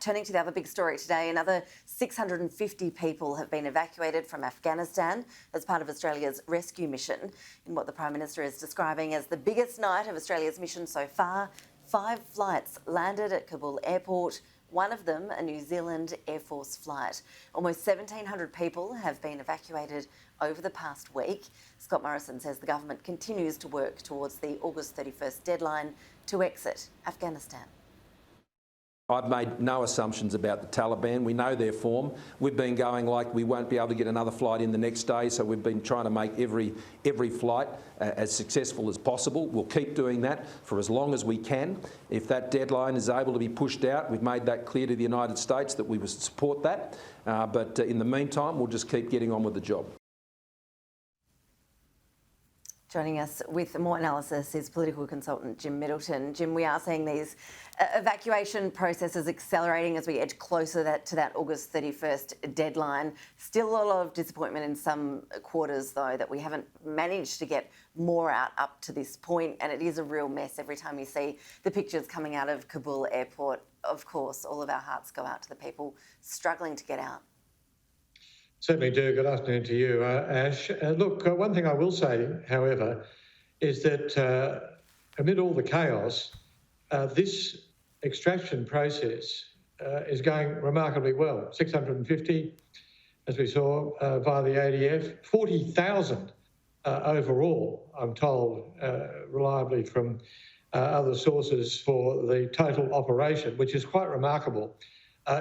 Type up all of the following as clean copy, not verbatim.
turning to the other big story today, another 650 people have been evacuated from Afghanistan as part of Australia's rescue mission in what the Prime Minister is describing as the biggest night of Australia's mission so far. 5 flights landed at Kabul airport, one of them a New Zealand Air Force flight. Almost 1,700 people have been evacuated over the past week. Scott Morrison says the government continues to work towards the August 31st deadline to exit Afghanistan. I've made no assumptions about the Taliban. We know their form. We've been going like we won't be able to get another flight in the next day, so we've been trying to make every flight as successful as possible. We'll keep doing that for as long as we can. If that deadline is able to be pushed out, we've made that clear to the United States that we would support that. But in the meantime, we'll just keep getting on with the job. Joining us with more analysis is political consultant Jim Middleton. Jim, we are seeing these evacuation processes accelerating as we edge closer to that August 31st deadline. Still a lot of disappointment in some quarters, though, that we haven't managed to get more out up to this point, and it is a real mess every time you see the pictures coming out of Kabul airport. Of course, all of our hearts go out to the people struggling to get out. Certainly do. Good afternoon to you, Ash. Look, one thing I will say, however, is that amid all the chaos, this extraction process is going remarkably well. 650, as we saw, via the ADF, 40,000 overall, I'm told, reliably from other sources for the total operation, which is quite remarkable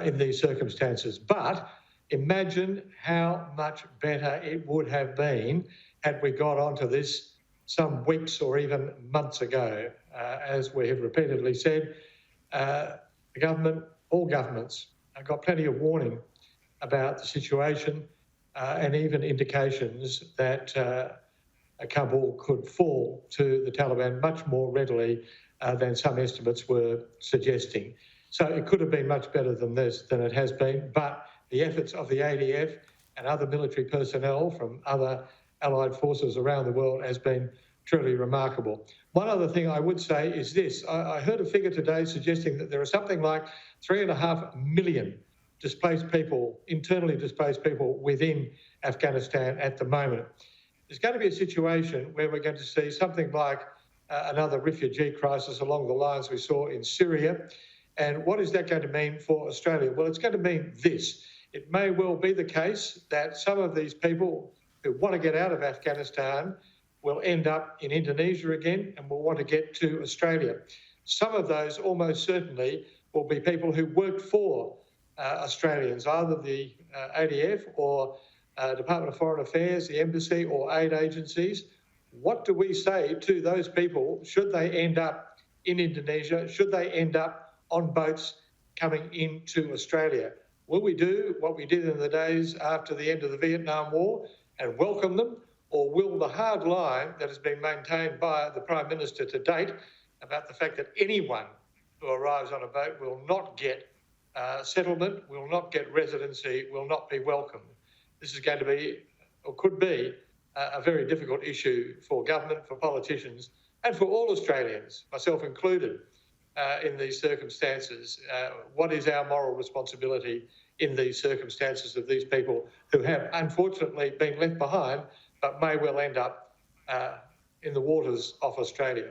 in these circumstances. But imagine how much better it would have been had we got onto this some weeks or even months ago. As we have repeatedly said, the government, all governments, got plenty of warning about the situation and even indications that Kabul could fall to the Taliban much more readily than some estimates were suggesting. So it could have been much better than this, than it has been, but the efforts of the ADF and other military personnel from other allied forces around the world has been truly remarkable. One other thing I would say is this. I heard a figure today suggesting that there are something like 3.5 million displaced people, internally displaced people within Afghanistan at the moment. There's going to be a situation where we're going to see something like another refugee crisis along the lines we saw in Syria. And what is that going to mean for Australia? Well, it's going to mean this. It may well be the case that some of these people who want to get out of Afghanistan will end up in Indonesia again and will want to get to Australia. Some of those almost certainly will be people who worked for Australians, either the ADF or Department of Foreign Affairs, the Embassy or aid agencies. What do we say to those people should they end up in Indonesia, should they end up on boats coming into Australia? Will we do what we did in the days after the end of the Vietnam War and welcome them? Or will the hard line that has been maintained by the Prime Minister to date about the fact that anyone who arrives on a boat will not get settlement, will not get residency, will not be welcomed? This is going to be, or could be, a very difficult issue for government, for politicians, and for all Australians, myself included. In these circumstances, what is our moral responsibility in these circumstances of these people who have unfortunately been left behind but may well end up in the waters off Australia?